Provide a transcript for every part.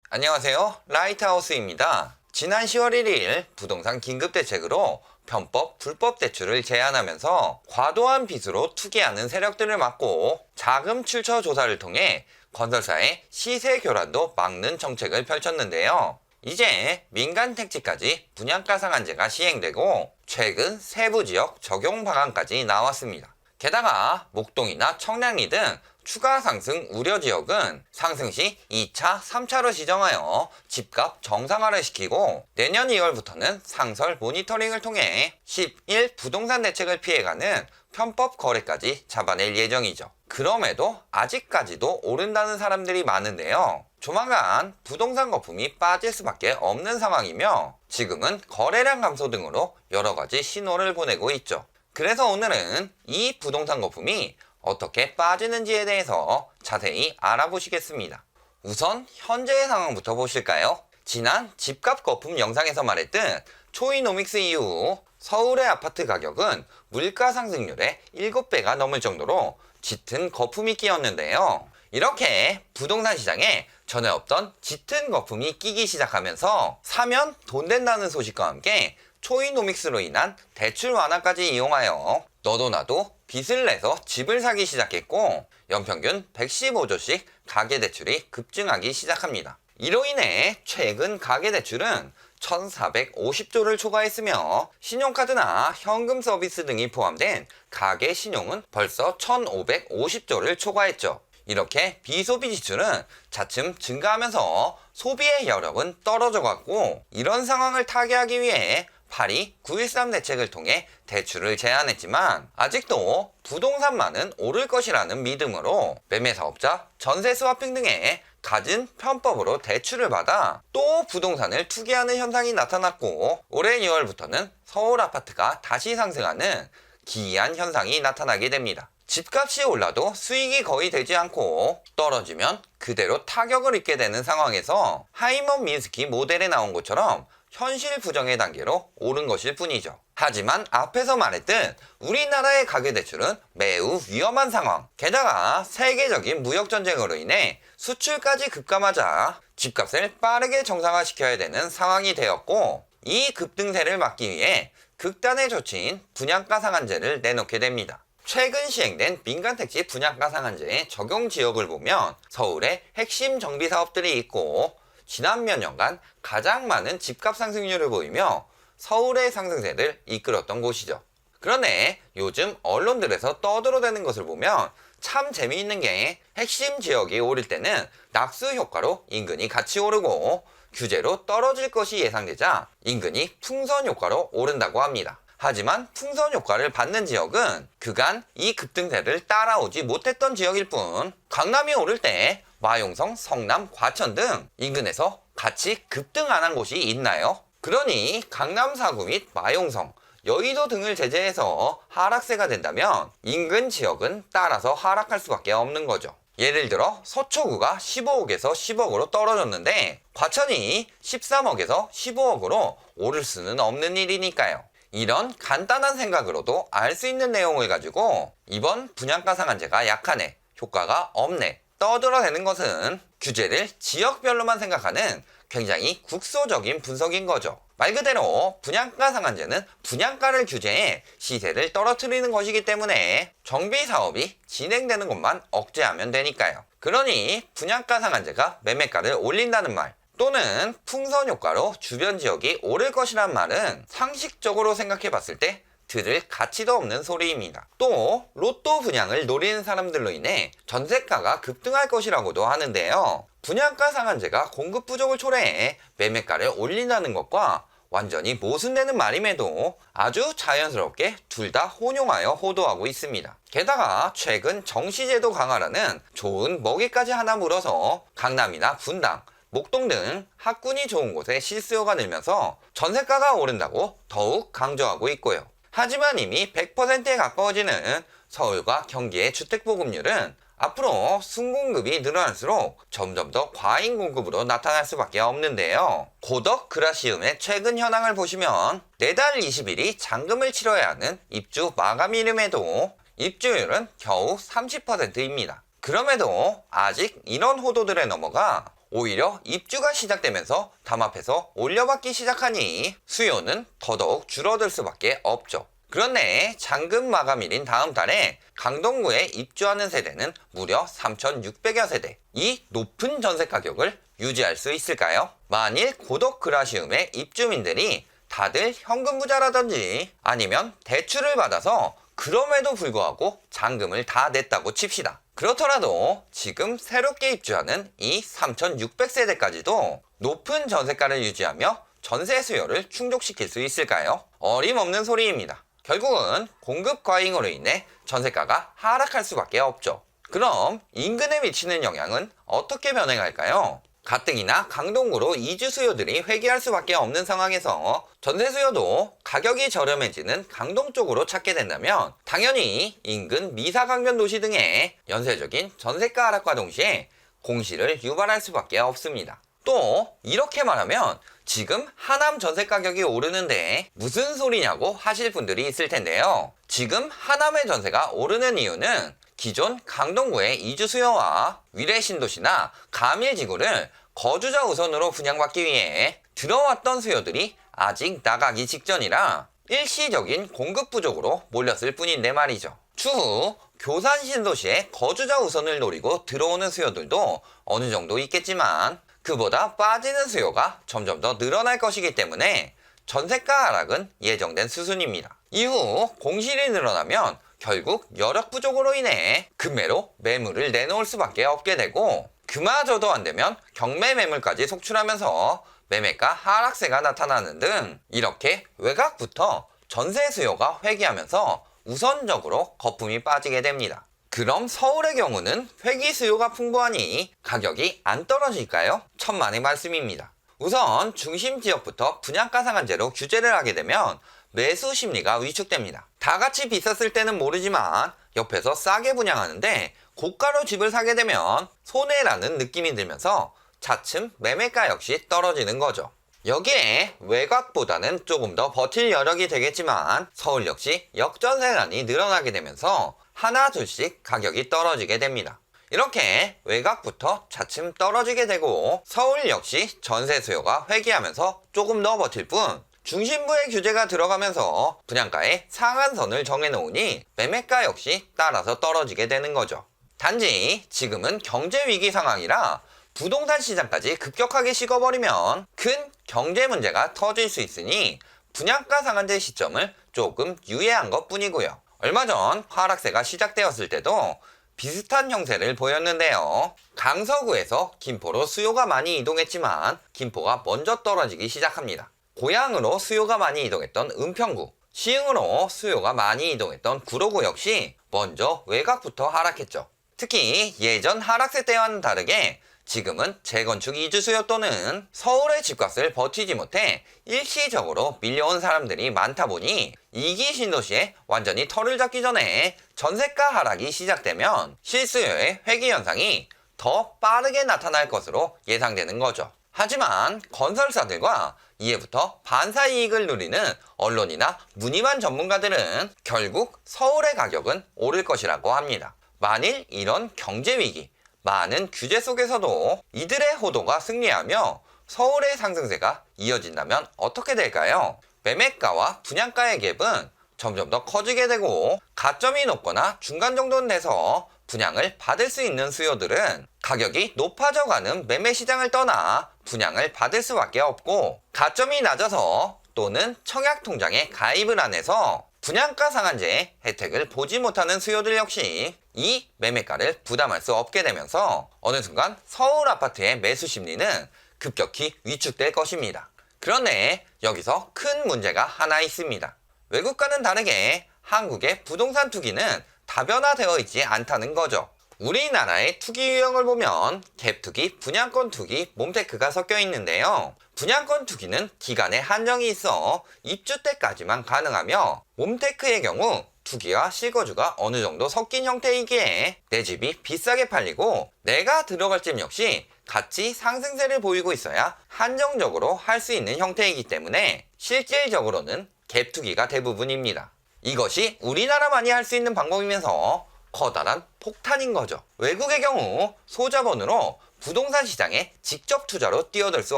안녕하세요. 라이트하우스입니다. 지난 10월 1일 부동산 긴급대책으로 편법, 불법 대출을 제한하면서 과도한 빚으로 투기하는 세력들을 막고 자금 출처 조사를 통해 건설사의 시세 교란도 막는 정책을 펼쳤는데요. 이제 민간 택지까지 분양가 상한제가 시행되고 최근 세부 지역 적용 방안까지 나왔습니다. 게다가 목동이나 청량리 등 추가 상승 우려 지역은 상승 시 2차, 3차로 지정하여 집값 정상화를 시키고 내년 2월부터는 상설 모니터링을 통해 11 부동산 대책을 피해가는 편법 거래까지 잡아낼 예정이죠. 그럼에도 아직까지도 오른다는 사람들이 많은데요. 조만간 부동산 거품이 빠질 수밖에 없는 상황이며 지금은 거래량 감소 등으로 여러 가지 신호를 보내고 있죠. 그래서 오늘은 이 부동산 거품이 어떻게 빠지는지에 대해서 자세히 알아보시겠습니다. 우선 현재의 상황부터 보실까요? 지난 집값 거품 영상에서 말했듯 초이노믹스 이후 서울의 아파트 가격은 물가 상승률의 7배가 넘을 정도로 짙은 거품이 끼었는데요. 이렇게 부동산 시장에 전에 없던 짙은 거품이 끼기 시작하면서 사면 돈 된다는 소식과 함께 초이노믹스로 인한 대출 완화까지 이용하여 너도 나도 빚을 내서 집을 사기 시작했고 연평균 115조씩 가계대출이 급증하기 시작합니다. 이로 인해 최근 가계대출은 1450조를 초과했으며 신용카드나 현금 서비스 등이 포함된 가계신용은 벌써 1550조를 초과했죠. 이렇게 비소비 지출은 차츰 증가하면서 소비의 여력은 떨어져갔고 이런 상황을 타개하기 위해 8.2.9.13 대책을 통해 대출을 제한했지만 아직도 부동산만은 오를 것이라는 믿음으로 매매사업자, 전세스와핑 등의 갖은 편법으로 대출을 받아 또 부동산을 투기하는 현상이 나타났고 올해 2월부터는 서울 아파트가 다시 상승하는 기이한 현상이 나타나게 됩니다. 집값이 올라도 수익이 거의 되지 않고 떨어지면 그대로 타격을 입게 되는 상황에서 하이먼 미스키 모델에 나온 것처럼 현실 부정의 단계로 오른 것일 뿐이죠. 하지만 앞에서 말했듯 우리나라의 가계대출은 매우 위험한 상황. 게다가 세계적인 무역전쟁으로 인해 수출까지 급감하자 집값을 빠르게 정상화시켜야 되는 상황이 되었고 이 급등세를 막기 위해 극단의 조치인 분양가 상한제를 내놓게 됩니다. 최근 시행된 민간택지 분양가 상한제의 적용 지역을 보면 서울의 핵심 정비 사업들이 있고 지난 몇 년간 가장 많은 집값 상승률을 보이며 서울의 상승세를 이끌었던 곳이죠. 그런데 요즘 언론들에서 떠들어대는 것을 보면 참 재미있는 게 핵심 지역이 오를 때는 낙수 효과로 인근이 같이 오르고 규제로 떨어질 것이 예상되자 인근이 풍선 효과로 오른다고 합니다. 하지만 풍선 효과를 받는 지역은 그간 이 급등세를 따라오지 못했던 지역일 뿐 강남이 오를 때 마용성, 성남, 과천 등 인근에서 같이 급등 안 한 곳이 있나요? 그러니 강남 4구 및 마용성, 여의도 등을 제재해서 하락세가 된다면 인근 지역은 따라서 하락할 수밖에 없는 거죠. 예를 들어 서초구가 15억에서 10억으로 떨어졌는데 과천이 13억에서 15억으로 오를 수는 없는 일이니까요. 이런 간단한 생각으로도 알 수 있는 내용을 가지고 이번 분양가 상한제가 약하네, 효과가 없네 떠들어대는 것은 규제를 지역별로만 생각하는 굉장히 국소적인 분석인 거죠. 말 그대로 분양가 상한제는 분양가를 규제해 시세를 떨어뜨리는 것이기 때문에 정비 사업이 진행되는 것만 억제하면 되니까요. 그러니 분양가 상한제가 매매가를 올린다는 말 또는 풍선 효과로 주변 지역이 오를 것이란 말은 상식적으로 생각해 봤을 때 들을 가치도 없는 소리입니다. 또 로또 분양을 노리는 사람들로 인해 전세가가 급등할 것이라고도 하는데요. 분양가 상한제가 공급 부족을 초래해 매매가를 올린다는 것과 완전히 모순되는 말임에도 아주 자연스럽게 둘 다 혼용하여 호도하고 있습니다. 게다가 최근 정시제도 강화라는 좋은 먹이까지 하나 물어서 강남이나 분당, 목동 등 학군이 좋은 곳에 실수요가 늘면서 전세가가 오른다고 더욱 강조하고 있고요. 하지만 이미 100%에 가까워지는 서울과 경기의 주택보급률은 앞으로 순공급이 늘어날수록 점점 더 과잉 공급으로 나타날 수밖에 없는데요. 고덕 그라시움의 최근 현황을 보시면 내달 20일이 잔금을 치러야 하는 입주 마감일임에도 입주율은 겨우 30%입니다. 그럼에도 아직 이런 호도들에 넘어가 오히려 입주가 시작되면서 담합해서 올려받기 시작하니 수요는 더더욱 줄어들 수밖에 없죠. 그런데 잔금 마감일인 다음 달에 강동구에 입주하는 세대는 무려 3,600여 세대. 이 높은 전세 가격을 유지할 수 있을까요? 만일 고독 그라시움의 입주민들이 다들 현금 부자라든지 아니면 대출을 받아서 그럼에도 불구하고 잔금을 다 냈다고 칩시다. 그렇더라도 지금 새롭게 입주하는 이 3,600세대까지도 높은 전세가를 유지하며 전세 수요를 충족시킬 수 있을까요? 어림없는 소리입니다. 결국은 공급 과잉으로 인해 전세가가 하락할 수밖에 없죠. 그럼 인근에 미치는 영향은 어떻게 변해갈까요? 가뜩이나 강동구로 이주 수요들이 회귀할 수밖에 없는 상황에서 전세 수요도 가격이 저렴해지는 강동 쪽으로 찾게 된다면 당연히 인근 미사강변 도시 등의 연쇄적인 전세가 하락과 동시에 공시를 유발할 수밖에 없습니다. 또 이렇게 말하면 지금 하남 전세 가격이 오르는데 무슨 소리냐고 하실 분들이 있을 텐데요. 지금 하남의 전세가 오르는 이유는 기존 강동구의 이주 수요와 위례 신도시나 가밀지구를 거주자 우선으로 분양받기 위해 들어왔던 수요들이 아직 나가기 직전이라 일시적인 공급 부족으로 몰렸을 뿐인데 말이죠. 추후 교산 신도시의 거주자 우선을 노리고 들어오는 수요들도 어느 정도 있겠지만 그보다 빠지는 수요가 점점 더 늘어날 것이기 때문에 전세가 하락은 예정된 수순입니다. 이후 공실이 늘어나면 결국 여력 부족으로 인해 급매로 매물을 내놓을 수밖에 없게 되고 그마저도 안되면 경매 매물까지 속출하면서 매매가 하락세가 나타나는 등 이렇게 외곽부터 전세 수요가 회귀하면서 우선적으로 거품이 빠지게 됩니다. 그럼 서울의 경우는 회귀 수요가 풍부하니 가격이 안 떨어질까요? 천만의 말씀입니다. 우선 중심 지역부터 분양가 상한제로 규제를 하게 되면 매수 심리가 위축됩니다. 다 같이 비쌌을 때는 모르지만 옆에서 싸게 분양하는데 고가로 집을 사게 되면 손해라는 느낌이 들면서 차츰 매매가 역시 떨어지는 거죠. 여기에 외곽보다는 조금 더 버틸 여력이 되겠지만 서울 역시 역전세난이 늘어나게 되면서 하나 둘씩 가격이 떨어지게 됩니다. 이렇게 외곽부터 차츰 떨어지게 되고 서울 역시 전세 수요가 회귀하면서 조금 더 버틸 뿐 중심부의 규제가 들어가면서 분양가의 상한선을 정해놓으니 매매가 역시 따라서 떨어지게 되는 거죠. 단지 지금은 경제위기 상황이라 부동산 시장까지 급격하게 식어버리면 큰 경제 문제가 터질 수 있으니 분양가 상한제 시점을 조금 유예한 것 뿐이고요. 얼마 전 하락세가 시작되었을 때도 비슷한 형태를 보였는데요. 강서구에서 김포로 수요가 많이 이동했지만 김포가 먼저 떨어지기 시작합니다. 고양으로 수요가 많이 이동했던 은평구, 시흥으로 수요가 많이 이동했던 구로구 역시 먼저 외곽부터 하락했죠. 특히 예전 하락세 때와는 다르게 지금은 재건축 이주 수요 또는 서울의 집값을 버티지 못해 일시적으로 밀려온 사람들이 많다 보니 2기 신도시에 완전히 털을 잡기 전에 전세가 하락이 시작되면 실수요의 회귀 현상이 더 빠르게 나타날 것으로 예상되는 거죠. 하지만 건설사들과 이해부터 반사 이익을 누리는 언론이나 무늬만 전문가들은 결국 서울의 가격은 오를 것이라고 합니다. 만일 이런 경제위기, 많은 규제 속에서도 이들의 호도가 승리하며 서울의 상승세가 이어진다면 어떻게 될까요? 매매가와 분양가의 갭은 점점 더 커지게 되고 가점이 높거나 중간 정도는 돼서 분양을 받을 수 있는 수요들은 가격이 높아져가는 매매 시장을 떠나 분양을 받을 수밖에 없고 가점이 낮아서 또는 청약통장에 가입을 안 해서 분양가 상한제 혜택을 보지 못하는 수요들 역시 이 매매가를 부담할 수 없게 되면서 어느 순간 서울 아파트의 매수 심리는 급격히 위축될 것입니다. 그런데 여기서 큰 문제가 하나 있습니다. 외국과는 다르게 한국의 부동산 투기는 다변화되어 있지 않다는 거죠. 우리나라의 투기 유형을 보면 갭투기, 분양권 투기, 몬테크가 섞여 있는데요. 분양권 투기는 기간에 한정이 있어 입주 때까지만 가능하며 몬테크의 경우 투기와 실거주가 어느 정도 섞인 형태이기에 내 집이 비싸게 팔리고 내가 들어갈 집 역시 같이 상승세를 보이고 있어야 한정적으로 할 수 있는 형태이기 때문에 실질적으로는 갭투기가 대부분입니다. 이것이 우리나라만이 할 수 있는 방법이면서 커다란 폭탄인 거죠. 외국의 경우 소자본으로 부동산 시장에 직접 투자로 뛰어들 수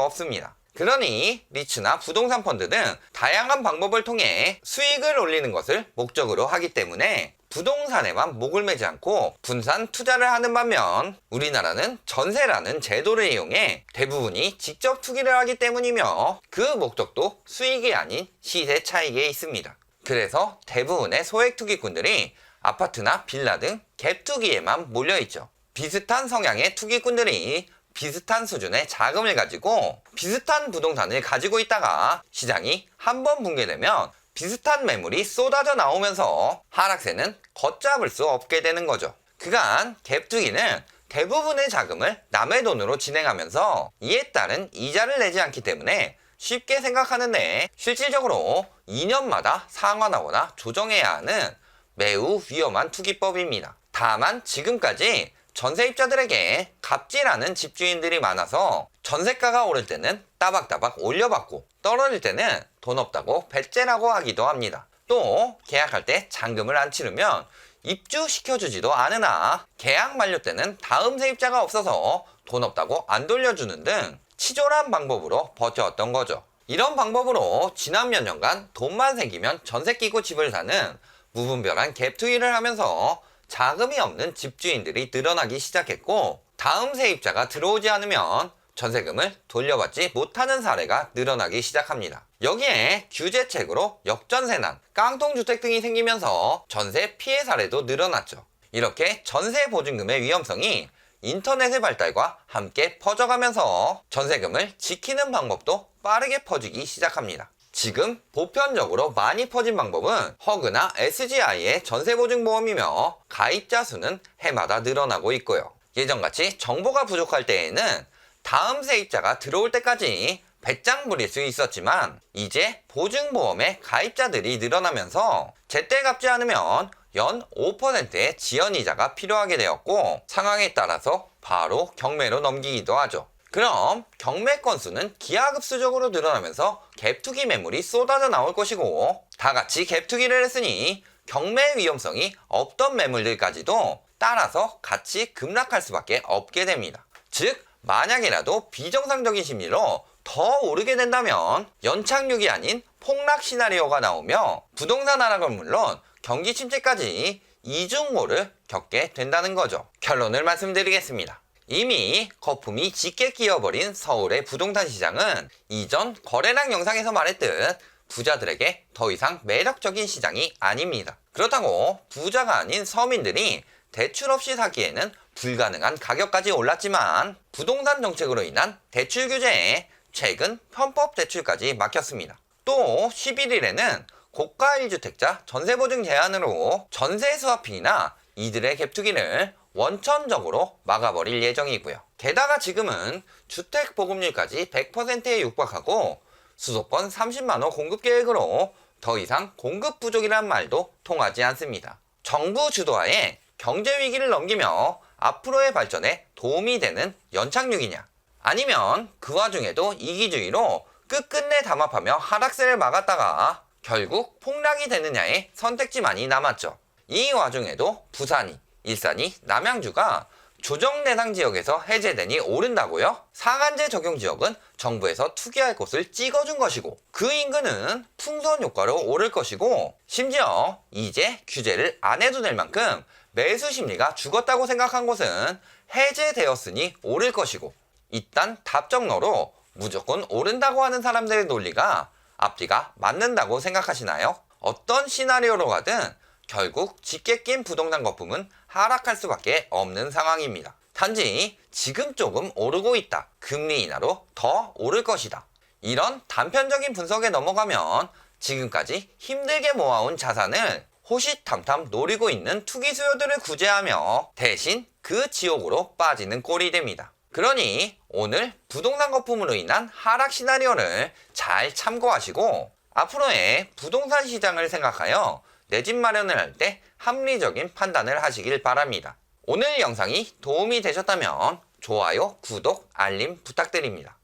없습니다. 그러니 리츠나 부동산 펀드 등 다양한 방법을 통해 수익을 올리는 것을 목적으로 하기 때문에 부동산에만 목을 매지 않고 분산 투자를 하는 반면 우리나라는 전세라는 제도를 이용해 대부분이 직접 투기를 하기 때문이며 그 목적도 수익이 아닌 시세 차익에 있습니다. 그래서 대부분의 소액 투기꾼들이 아파트나 빌라 등 갭 투기에만 몰려있죠. 비슷한 성향의 투기꾼들이 비슷한 수준의 자금을 가지고 비슷한 부동산을 가지고 있다가 시장이 한번 붕괴되면 비슷한 매물이 쏟아져 나오면서 하락세는 걷잡을 수 없게 되는 거죠. 그간 갭투기는 대부분의 자금을 남의 돈으로 진행하면서 이에 따른 이자를 내지 않기 때문에 쉽게 생각하는데 실질적으로 2년마다 상환하거나 조정해야 하는 매우 위험한 투기법입니다. 다만 지금까지 전세입자들에게 갑질하는 집주인들이 많아서 전세가가 오를 때는 따박따박 올려받고 떨어질 때는 돈 없다고 배째라고 하기도 합니다. 또 계약할 때 잔금을 안 치르면 입주시켜주지도 않으나 계약 만료 때는 다음 세입자가 없어서 돈 없다고 안 돌려주는 등 치졸한 방법으로 버텨왔던 거죠. 이런 방법으로 지난 몇 년간 돈만 생기면 전세 끼고 집을 사는 무분별한 갭 투기를 하면서 자금이 없는 집주인들이 늘어나기 시작했고 다음 세입자가 들어오지 않으면 전세금을 돌려받지 못하는 사례가 늘어나기 시작합니다. 여기에 규제책으로 역전세난, 깡통주택 등이 생기면서 전세 피해 사례도 늘어났죠. 이렇게 전세 보증금의 위험성이 인터넷의 발달과 함께 퍼져가면서 전세금을 지키는 방법도 빠르게 퍼지기 시작합니다. 지금 보편적으로 많이 퍼진 방법은 허그나 SGI의 전세보증보험이며 가입자 수는 해마다 늘어나고 있고요. 예전같이 정보가 부족할 때에는 다음 세입자가 들어올 때까지 배짱 부릴 수 있었지만 이제 보증보험의 가입자들이 늘어나면서 제때 갚지 않으면 연 5%의 지연이자가 필요하게 되었고 상황에 따라서 바로 경매로 넘기기도 하죠. 그럼 경매 건수는 기하급수적으로 늘어나면서 갭투기 매물이 쏟아져 나올 것이고 다같이 갭투기를 했으니 경매 위험성이 없던 매물들까지도 따라서 같이 급락할 수밖에 없게 됩니다. 즉 만약이라도 비정상적인 심리로 더 오르게 된다면 연착륙이 아닌 폭락 시나리오가 나오며 부동산 하락은 물론 경기 침체까지 이중호를 겪게 된다는 거죠. 결론을 말씀드리겠습니다. 이미 거품이 짙게 끼어버린 서울의 부동산 시장은 이전 거래량 영상에서 말했듯 부자들에게 더 이상 매력적인 시장이 아닙니다. 그렇다고 부자가 아닌 서민들이 대출 없이 사기에는 불가능한 가격까지 올랐지만 부동산 정책으로 인한 대출 규제에 최근 편법 대출까지 막혔습니다. 또 11일에는 고가 1주택자 전세보증 제한으로 전세 스와핑이나 이들의 갭투기를 원천적으로 막아버릴 예정이고요. 게다가 지금은 주택 보급률까지 100%에 육박하고 수도권 30만호 공급 계획으로 더 이상 공급 부족이란 말도 통하지 않습니다. 정부 주도하에 경제 위기를 넘기며 앞으로의 발전에 도움이 되는 연착륙이냐 아니면 그 와중에도 이기주의로 끝끝내 담합하며 하락세를 막았다가 결국 폭락이 되느냐의 선택지만이 남았죠. 이 와중에도 부산이, 일산이, 남양주가 조정 대상 지역에서 해제되니 오른다고요? 상한제 적용 지역은 정부에서 투기할 곳을 찍어준 것이고 그 인근은 풍선 효과로 오를 것이고 심지어 이제 규제를 안 해도 될 만큼 매수 심리가 죽었다고 생각한 곳은 해제되었으니 오를 것이고 이딴 답정너로 무조건 오른다고 하는 사람들의 논리가 앞뒤가 맞는다고 생각하시나요? 어떤 시나리오로 가든 결국 짙게 낀 부동산 거품은 하락할 수밖에 없는 상황입니다. 단지 지금 조금 오르고 있다. 금리 인하로 더 오를 것이다. 이런 단편적인 분석에 넘어가면 지금까지 힘들게 모아온 자산을 호시탐탐 노리고 있는 투기 수요들을 구제하며 대신 그 지옥으로 빠지는 꼴이 됩니다. 그러니 오늘 부동산 거품으로 인한 하락 시나리오를 잘 참고하시고 앞으로의 부동산 시장을 생각하여 내 집 마련을 할 때 합리적인 판단을 하시길 바랍니다. 오늘 영상이 도움이 되셨다면 좋아요, 구독, 알림 부탁드립니다.